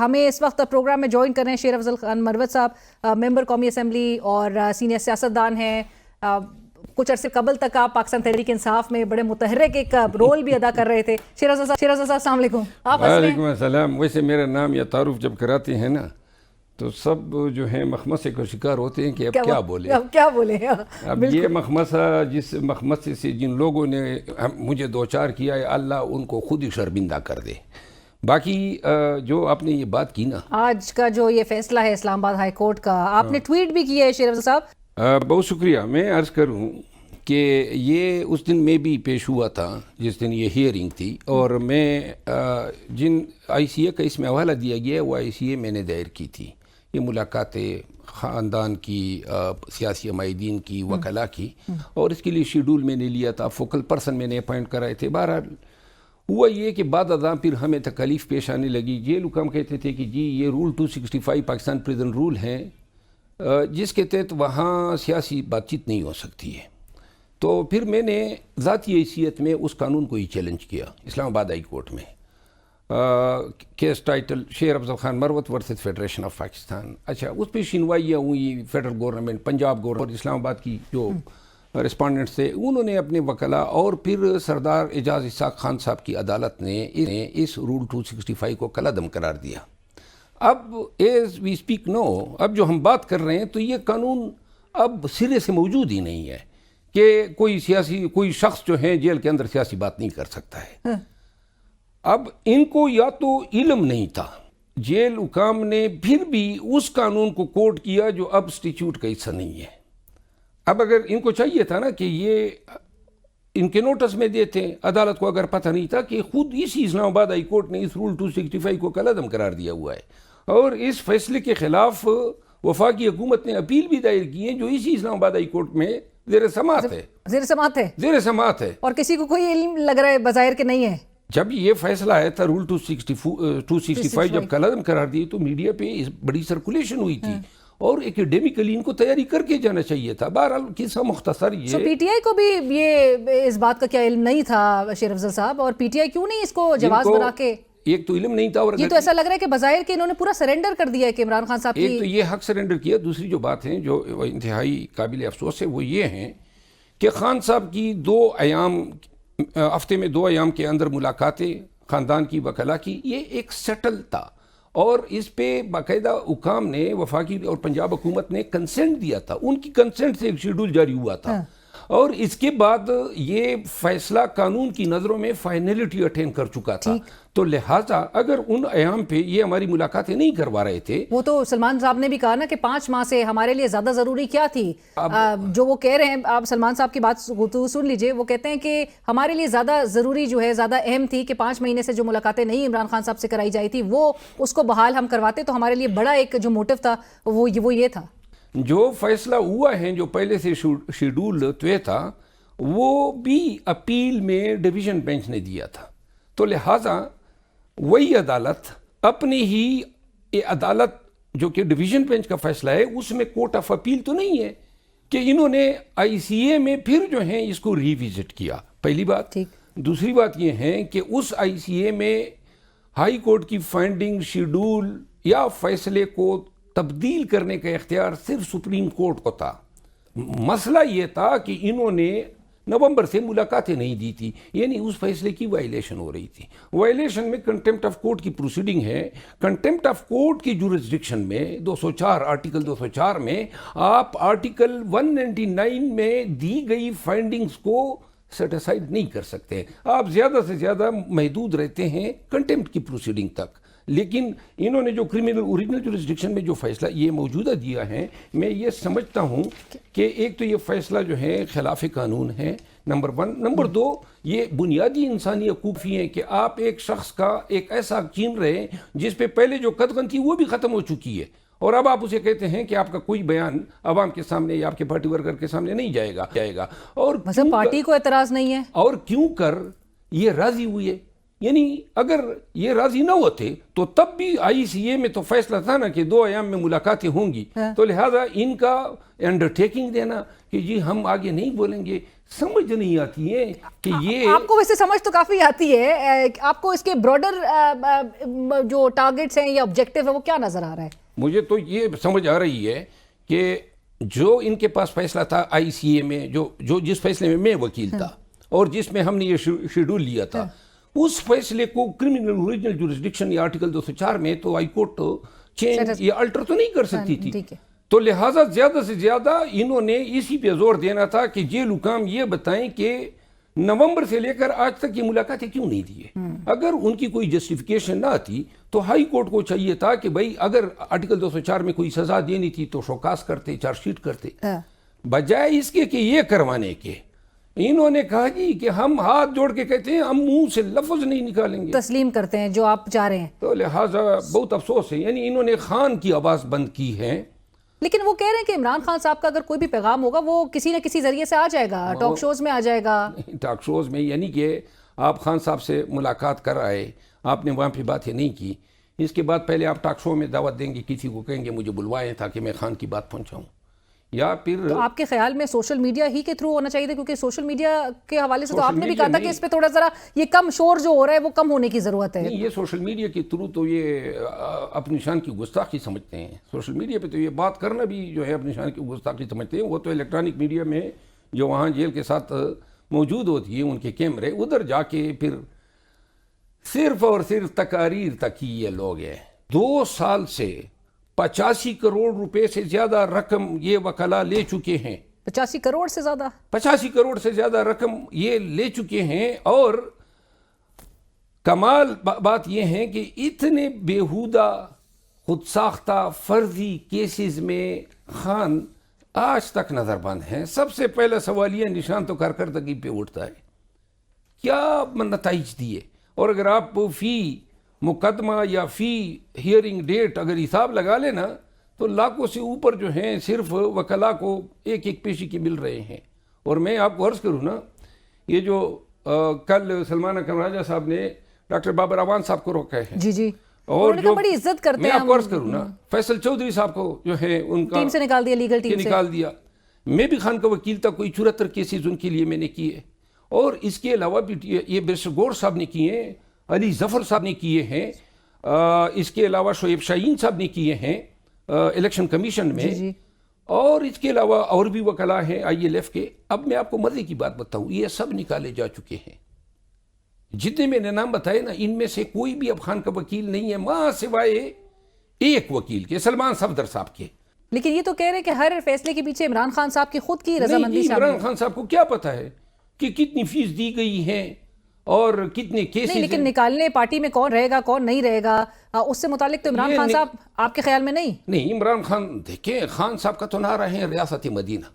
ہمیں اس وقت پروگرام میں جوائن کر رہے ہیں شیر افضل خان مروت صاحب، ممبر قومی اسمبلی اور سینئر سیاستدان ہیں. کچھ عرصے قبل تک آپ پاکستان تحریک انصاف میں بڑے متحرک ایک رول بھی ادا کر رہے تھے. شیر افضل صاحب السلام علیکم. وعلیکم السلام. ویسے میرا نام یا تعارف جب کراتے ہیں نا تو سب جو ہیں مخمصے کا شکار ہوتے ہیں کہ اب کیا بولیں. اب یہ مخمصہ جس مخمصے سے جن لوگوں نے مجھے دوچار کیا ہے اللہ ان کو خود ہی شرمندہ کر دے. باقی جو آپ نے یہ بات کی نا آج کا جو یہ فیصلہ ہے اسلام آباد ہائی کورٹ کا، آپ نے ٹویٹ بھی کیا ہے شیر افضل صاحب. بہت شکریہ. میں عرض کروں کہ یہ اس دن میں بھی پیش ہوا تھا جس دن یہ ہیئرنگ تھی، اور میں جن آئی سی اے کا اس میں حوالہ دیا گیا وہ آئی سی اے میں نے دائر کی تھی. یہ ملاقاتیں خاندان کی، سیاسی عمائدین کی، وکلاء کی، اور اس کے لیے شیڈول میں نے لیا تھا، فوکل پرسن میں نے اپوائنٹ کرائے تھے. بہرحال ہوا یہ کہ بعد ازاں پھر ہمیں تکلیف پیش آنے لگی. جیل حکام کہتے تھے کہ جی یہ رول 265 پاکستان پریزن رول ہیں جس کے تحت وہاں سیاسی بات چیت نہیں ہو سکتی ہے. تو پھر میں نے ذاتی حیثیت میں اس قانون کو ہی چیلنج کیا اسلام آباد ہائی کورٹ میں. کیس ٹائٹل شیر افضل خان مروت ورسز فیڈریشن آف پاکستان. اچھا، اس پہ شنوائیاں ہوئی. فیڈرل گورنمنٹ، پنجاب گورنمنٹ اور اسلام آباد کی جو رسپونڈنٹس تھے انہوں نے اپنے وکلاء، اور پھر سردار اعجاز اسحاق خان صاحب کی عدالت نے اس رول 265 کو کالعدم قرار دیا. اب ایز وی اسپیک نو، اب جو ہم بات کر رہے ہیں تو یہ قانون اب سرے سے موجود ہی نہیں ہے کہ کوئی شخص جو ہے جیل کے اندر سیاسی بات نہیں کر سکتا ہے. اب ان کو یا تو علم نہیں تھا، جیل حکام نے پھر بھی اس قانون کو کوٹ کیا جو اب اسٹیچیوٹ کا حصہ نہیں ہے. اب اگر ان کو چاہیے تھا نا کہ یہ ان کے نوٹس میں دیتے، عدالت کو اگر پتہ نہیں تھا کہ خود اسی اسلام آباد ہائی کورٹ نے اس رول 265 کو کالعدم قرار دیا ہوا ہے، اور اس فیصلے کے خلاف وفاقی حکومت نے اپیل بھی دائر کی ہے جو اسی اسلام آباد ہائی کورٹ میں زیر سماعت ہے. اور کسی کو کوئی علم لگ رہا ہے بظاہر کہ نہیں ہے. جب یہ فیصلہ آیا تھا رول 265 جب کالعدم قرار دی تو میڈیا پہ بڑی سرکولیشن ہوئی تھی، اور ایکیڈیمکلی ان کو تیاری کر کے جانا چاہیے تھا. بہرحال قصہ مختصر یہ پی ٹی آئی کو بھی یہ اس بات کا کیا علم نہیں تھا شیر افضل صاحب، اور پی ٹی آئی کیوں نہیں اس کو جواز بنا کے؟ ایک تو علم نہیں تھا، اور یہ تو ایسا لگ رہا ہے کہ بظاہر کہ انہوں نے پورا سرنڈر کر دیا ہے کہ عمران خان صاحب کی. ایک تو یہ حق سرنڈر کیا. دوسری جو بات ہے جو انتہائی قابل افسوس ہے وہ یہ ہیں کہ خان صاحب کی ہفتے میں 2 ایام کے اندر ملاقاتیں خاندان کی، وکلاء کی، یہ ایک سیٹل تھا، اور اس پہ باقاعدہ حکام نے، وفاقی اور پنجاب حکومت نے کنسنٹ دیا تھا. ان کی کنسنٹ سے ایک شیڈول جاری ہوا تھا، اور اس کے بعد یہ فیصلہ قانون کی نظروں میں فائنلٹی اٹین کر چکا تھا. تو لہٰذا اگر ان ایام پہ یہ ہماری ملاقاتیں نہیں کروا رہے تھے، وہ تو سلمان صاحب نے بھی کہا نا کہ 5 ماہ سے ہمارے لیے زیادہ ضروری کیا تھی. جو وہ کہہ رہے ہیں، آپ سلمان صاحب کی بات سن لیجئے، وہ کہتے ہیں کہ ہمارے لیے زیادہ ضروری جو ہے، زیادہ اہم تھی کہ 5 مہینے سے جو ملاقاتیں نہیں عمران خان صاحب سے کرائی جائی تھی وہ اس کو بحال ہم کرواتے تو ہمارے لیے بڑا ایک جو موٹو تھا وہ یہ تھا. جو فیصلہ ہوا ہے، جو پہلے سے شیڈول طے تھا، وہ بھی اپیل میں ڈویژن بینچ نے دیا تھا. تو لہٰذا وہی عدالت اپنی ہی عدالت جو کہ ڈویژن بینچ کا فیصلہ ہے اس میں کورٹ آف اپیل تو نہیں ہے کہ انہوں نے آئی سی اے میں پھر جو ہیں اس کو ریوزٹ کیا. پہلی بات. دوسری بات یہ ہے کہ اس آئی سی اے میں ہائی کورٹ کی فائنڈنگ، شیڈول یا فیصلے کو تبدیل کرنے کا اختیار صرف سپریم کورٹ کو تھا. مسئلہ یہ تھا کہ انہوں نے نومبر سے ملاقاتیں نہیں دی تھی، یعنی اس فیصلے کی وائلیشن ہو رہی تھی. وائلیشن میں کنٹیمپٹ آف کورٹ کی پروسیڈنگ ہے. کنٹیمپٹ آف کورٹ کی جورسڈکشن میں 204 آرٹیکل 204 میں آپ آرٹیکل 199 میں دی گئی فائنڈنگز کو سیٹ اسائڈ نہیں کر سکتے. آپ زیادہ سے زیادہ محدود رہتے ہیں کنٹیمپٹ کی پروسیڈنگ تک. لیکن انہوں نے جو کرمنل اوریجنل جورسڈکشن میں جو فیصلہ یہ موجودہ دیا ہے، میں یہ سمجھتا ہوں کہ ایک تو یہ فیصلہ جو ہے خلاف قانون ہے، نمبر 1. نمبر 2، یہ بنیادی انسانی حقوق ہیں کہ آپ ایک شخص کا ایک ایسا چھین رہے جس پہ پہلے جو قدغن تھی وہ بھی ختم ہو چکی ہے، اور اب آپ اسے کہتے ہیں کہ آپ کا کوئی بیان عوام کے سامنے یا آپ کے پارٹی ورکر کے سامنے نہیں جائے گا. اور پارٹی کو اعتراض نہیں ہے، اور کیوں کر یہ راضی ہوئے یعنی اگر یہ راضی نہ ہوتے تو تب بھی ICA میں تو فیصلہ تھا نا کہ 2 ایام میں ملاقاتیں ہوں گی, تو لہذا ان کا انڈرٹیکنگ دینا کہ جی ہم آگے نہیں بولیں گے, سمجھ نہیں آتی ہے کہ یہ آپ کو ویسے سمجھ تو کافی آتی ہے, آپ کو اس کے براڈر جو ٹارگٹس ہیں یا آبجیکٹو ہے وہ کیا نظر آ رہا ہے؟ مجھے تو یہ سمجھ آ رہی ہے کہ جو ان کے پاس فیصلہ تھا ICA میں, جو جس فیصلے میں وکیل تھا اور جس میں ہم نے یہ شیڈول لیا تھا, اس فیصلے کو کرمنل اوریجنل جورسڈکشن یا آرٹیکل 204 میں تو ہائی کورٹ چینج یا الٹر تو نہیں کر سکتی تھی, تو لہٰذا زیادہ سے زیادہ انہوں نے اسی پہ زور دینا تھا کہ جیل حکام یہ بتائیں کہ نومبر سے لے کر آج تک یہ ملاقاتیں کیوں نہیں دیے. اگر ان کی کوئی جسٹیفیکیشن نہ آتی تو ہائی کورٹ کو چاہیے تھا کہ بھائی اگر آرٹیکل 204 میں کوئی سزا دینی تھی تو شوکاس کرتے, چارج شیٹ کرتے, بجائے اس کے کہ یہ کروانے کے انہوں نے کہا جی کہ ہم ہاتھ جوڑ کے کہتے ہیں ہم منہ سے لفظ نہیں نکالیں گے, تسلیم کرتے ہیں جو آپ چاہ رہے ہیں. تو لہٰذا بہت افسوس ہے, یعنی انہوں نے خان کی آواز بند کی ہے. لیکن وہ کہہ رہے ہیں کہ عمران خان صاحب کا اگر کوئی بھی پیغام ہوگا وہ کسی نہ کسی ذریعے سے آ جائے گا, ٹاک شوز میں آ جائے گا. ٹاک شوز میں یعنی کہ آپ خان صاحب سے ملاقات کر آئے, آپ نے وہاں پہ باتیں نہیں کی, اس کے بعد پہلے آپ ٹاک شو میں دعوت دیں گے, کسی کو کہیں گے مجھے بلوائیں تاکہ میں خان کی بات پہنچاؤں, یا پھر تو آپ کے خیال میں سوشل میڈیا ہی کے تھرو ہونا چاہیے تھا, کیونکہ سوشل میڈیا کے حوالے سے تو آپ نے بھی کہا تھا کہ اس پہ تھوڑا ذرا یہ کم شور جو ہو رہا ہے وہ کم ہونے کی ضرورت ہے. نہیں, یہ سوشل میڈیا کے تھرو تو یہ اپنی شان کی گستاخی سمجھتے ہیں. سوشل میڈیا پہ تو یہ بات کرنا بھی جو ہے اپنی شان کی گستاخی سمجھتے ہیں. وہ تو الیکٹرانک میڈیا میں جو وہاں جیل کے ساتھ موجود ہوتی ہے ان کے کیمرے, ادھر جا کے پھر صرف اور صرف تقاریر تک ہی یہ لوگ ہیں. 2 سال سے 85 کروڑ روپے سے زیادہ رقم یہ وکلا لے چکے ہیں. 85 کروڑ سے زیادہ 85 کروڑ سے زیادہ رقم یہ لے چکے ہیں. اور کمال بات یہ ہے کہ اتنے بیہودہ خود ساختہ فرضی کیسز میں خان آج تک نظر بند ہیں. سب سے پہلا سوالیہ نشان تو کارکردگی پہ اٹھتا ہے, کیا نتائج دیے. اور اگر آپ فی مقدمہ یا فی ہیئرنگ ڈیٹ اگر حساب لگا لینا تو لاکھوں سے اوپر جو ہیں صرف وکلا کو ایک ایک پیشی کے مل رہے ہیں. اور میں آپ کو عرض کروں نا, یہ جو کل سلمان اکرم راجہ صاحب نے ڈاکٹر بابر اعوان صاحب کو روکا ہے, جی اور جو بڑی عزت کرتے میں ہیں, آپ کو عرض کروں نا, فیصل چودھری صاحب کو جو ہے ان کا ٹیم سے نکال دیا, لیگل ٹیم سے نکال دیا. میں بھی خان کا وکیل تھا, کوئی 74 کیسز ان کے لیے میں نے کیے, اور اس کے علاوہ بھی یہ بیرسٹر گور صاحب نے کیے ہیں, علی ظفر صاحب نے کیے ہیں, اس کے علاوہ شعیب شاہین صاحب نے کیے ہیں الیکشن کمیشن میں, اور اس کے علاوہ اور بھی وکلا ہیں ILF کے. اب میں آپ کو مزے کی بات بتاؤں, یہ سب نکالے جا چکے ہیں. جتنے میں نے نام بتائے نا, ان میں سے کوئی بھی اب خان کا وکیل نہیں ہے ماں سوائے ایک وکیل کے, سلمان صفدر صاحب کے. لیکن یہ تو کہہ رہے ہیں کہ ہر فیصلے کے پیچھے عمران خان صاحب کی خود کی رضامندی شامل ہے. عمران خان صاحب کو کیا پتا ہے کہ کتنی فیس دی گئی ہے اور کتنے کیسز. نہیں, لیکن نکالنے پارٹی میں کون رہے گا کون نہیں رہے گا, اس سے متعلق تو عمران خان صاحب آپ کے خیال میں نہیں. عمران خان دیکھیں, خان صاحب کا تو نعرہ ہے ریاست مدینہ,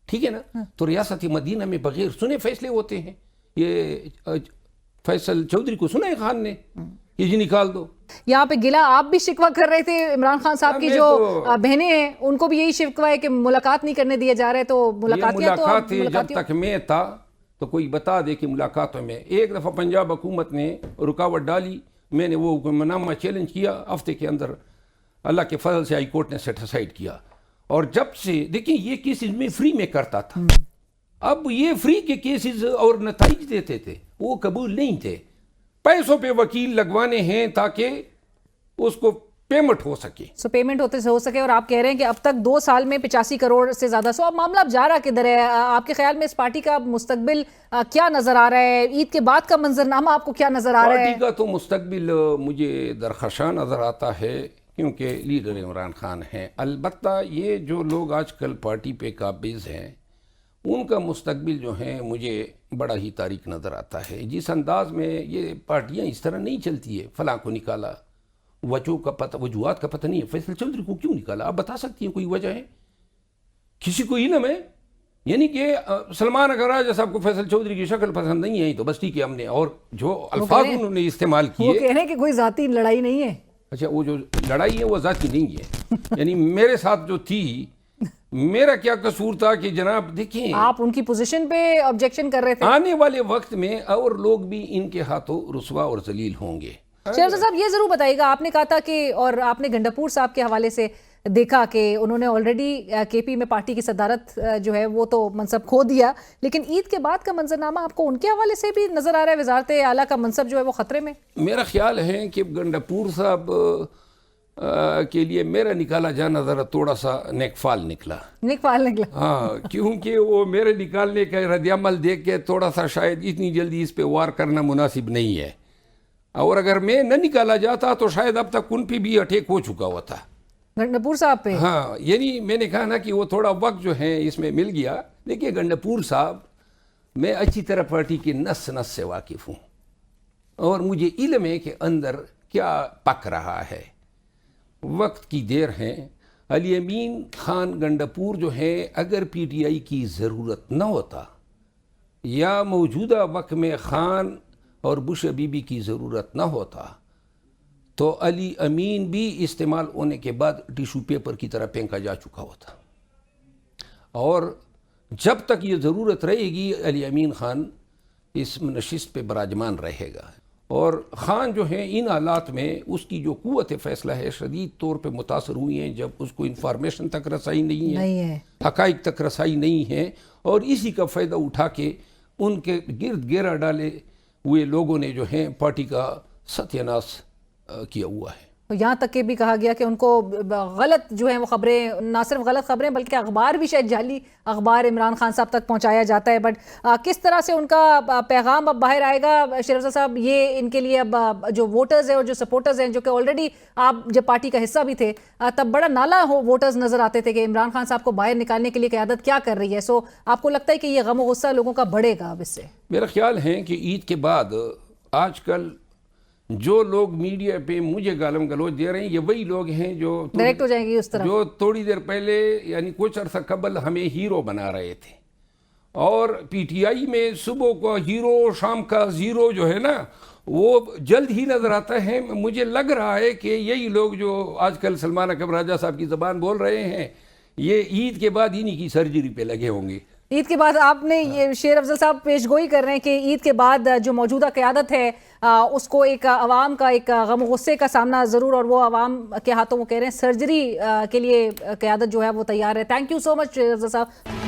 ٹھیک ہے نا, تو ریاست مدینہ میں بغیر سنے فیصلے ہوتے ہیں. یہ فیصل چودھری کو سنا ہے خان نے یہ جی نکال دو. یہاں پہ گلا آپ بھی شکوہ کر رہے تھے عمران خان صاحب کی جو بہنیں ہیں ان کو بھی یہی شکوہ ہے کہ ملاقات نہیں کرنے دیا جا رہا ہے. تو ملاقات جب تک میں تھا تو کوئی بتا دے کہ ملاقاتوں میں. ایک دفعہ پنجاب حکومت نے رکاوٹ ڈالی, میں نے وہ حکمنامہ چیلنج کیا, ہفتے کے اندر اللہ کے فضل سے ہائی کورٹ نے سیٹ اسائیڈ کیا. اور جب سے دیکھیں یہ کیسز میں فری میں کرتا تھا, اب یہ فری کے کیسز اور نتائج دیتے تھے وہ قبول نہیں تھے. پیسوں پہ وکیل لگوانے ہیں تاکہ اس کو پیمنٹ ہو سکے, پیمنٹ ہو سکے. اور آپ کہہ رہے ہیں کہ اب تک 2 سال میں 85 کروڑ سے زیادہ. اب معاملہ اب جا رہا کدھر ہے آپ کے خیال میں؟ اس پارٹی کا مستقبل کیا نظر آ رہا ہے؟ عید کے بعد کا منظرنامہ آپ کو کیا نظر آ رہا ہے؟ پارٹی کا تو مستقبل مجھے درخشاں نظر آتا ہے کیونکہ لیڈر عمران خان ہیں. البتہ یہ جو لوگ آج کل پارٹی پہ قابض ہیں ان کا مستقبل جو ہے مجھے بڑا ہی تاریک نظر آتا ہے. جس انداز میں یہ پارٹیاں اس طرح نہیں چلتی ہے, فلاں کو نکالا, وجوہات کا پتہ نہیں ہے. فیصل چودھری کو کیوں نکالا آپ بتا سکتی ہیں؟ کوئی وجہ ہے؟ کسی کو علم ہے؟ یعنی کہ سلمان اکرم راجہ صاحب کو فیصل چودھری کی شکل پسند نہیں ہے تو بس ٹھیک ہے ہم نے, اور جو الفاظ انہوں نے استعمال کیے, وہ کہہ رہے ہیں کہ کوئی ذاتی لڑائی نہیں ہے. اچھا, وہ جو لڑائی ہے وہ ذاتی نہیں ہے. یعنی میرے ساتھ جو تھی میرا کیا قصور تھا کہ جناب دیکھیں آپ ان کی پوزیشن پہ آبجیکشن کر رہے تھے. آنے والے وقت میں اور لوگ بھی ان کے ہاتھوں رسوا اور ذلیل ہوں گے. شیخ افضل صاحب یہ ضرور بتائیے گا, آپ نے کہا تھا کہ, اور آپ نے گنڈاپور صاحب کے حوالے سے دیکھا کہ انہوں نے آلریڈی کے پی میں پارٹی کی صدارت جو ہے وہ تو منصب کھو دیا, لیکن عید کے بعد کا منظرنامہ آپ کو ان کے حوالے سے بھی نظر آ رہا ہے وزارت اعلیٰ کا منصب جو ہے وہ خطرے میں؟ میرا خیال ہے کہ گنڈاپور صاحب کے لیے میرا نکالا جانا ذرا تھوڑا سا نیک فال نکلا. ہاں, کیونکہ وہ میرے نکالنے کا رد عمل دیکھ کے تھوڑا سا شاید اتنی جلدی اس پہ وار کرنا مناسب نہیں ہے, اور اگر میں نہ نکالا جاتا تو شاید اب تک ان پہ بھی اٹیک ہو چکا ہوا تھا گنڈاپور صاحب پہ. ہاں, یعنی میں نے کہا نا کہ وہ تھوڑا وقت جو ہے اس میں مل گیا. دیکھیے گنڈاپور صاحب, میں اچھی طرح پارٹی کی نس نس سے واقف ہوں اور مجھے علم ہے کہ اندر کیا پک رہا ہے. وقت کی دیر ہے. علی امین خان گنڈاپور جو ہے, اگر پی ٹی آئی کی ضرورت نہ ہوتا یا موجودہ وقت میں خان اور بش بی بی کی ضرورت نہ ہوتا تو علی امین بھی استعمال ہونے کے بعد ٹیشو پیپر کی طرح پھینکا جا چکا ہوتا. اور جب تک یہ ضرورت رہے گی علی امین خان اس نشست پہ براجمان رہے گا. اور خان جو ہے ان حالات میں اس کی جو قوت فیصلہ ہے شدید طور پہ متاثر ہوئی ہیں جب اس کو انفارمیشن تک رسائی نہیں ہے, حقائق تک رسائی نہیں ہے, اور اسی کا فائدہ اٹھا کے ان کے گرد گھیرا ڈالے ہوئے لوگوں نے جو ہیں پارٹی کا ستیہ ناش کیا ہوا ہے. یہاں تک کہ بھی کہا گیا کہ ان کو غلط جو ہیں وہ خبریں, نہ صرف غلط خبریں بلکہ اخبار بھی, شاید جعلی اخبار عمران خان صاحب تک پہنچایا جاتا ہے. بٹ کس طرح سے ان کا پیغام اب باہر آئے گا شیخ افضل صاحب؟ یہ ان کے لیے اب جو ووٹرز ہیں اور جو سپورٹرز ہیں, جو کہ آلریڈی آپ جب پارٹی کا حصہ بھی تھے تب بڑا نالا ووٹرز نظر آتے تھے کہ عمران خان صاحب کو باہر نکالنے کے لیے قیادت کیا کر رہی ہے, سو آپ کو لگتا ہے کہ یہ غم و غصہ لوگوں کا بڑھے گا اب اس سے؟ میرا خیال ہے کہ عید کے بعد آج کل جو لوگ میڈیا پہ مجھے گالم گلوچ دے رہے ہیں یہ وہی لوگ ہیں جو ڈائریکٹ ہو جائیں گے اس طرح, جو تھوڑی دیر پہلے یعنی کچھ عرصہ قبل ہمیں ہیرو بنا رہے تھے, اور پی ٹی آئی میں صبح کو ہیرو شام کا زیرو جو ہے نا وہ جلد ہی نظر آتا ہے. مجھے لگ رہا ہے کہ یہی لوگ جو آج کل سلمان اکرم راجہ صاحب کی زبان بول رہے ہیں یہ عید کے بعد انہی کی سرجری پہ لگے ہوں گے. عید کے بعد آپ نے یہ شیر افضل صاحب پیش گوئی کر رہے ہیں کہ عید کے بعد جو موجودہ قیادت ہے اس کو ایک عوام کا ایک غم و غصے کا سامنا ضرور, اور وہ عوام کے ہاتھوں وہ کہہ رہے ہیں سرجری کے لیے قیادت جو ہے وہ تیار ہے. تھینک یو سو مچ شیر افضل صاحب.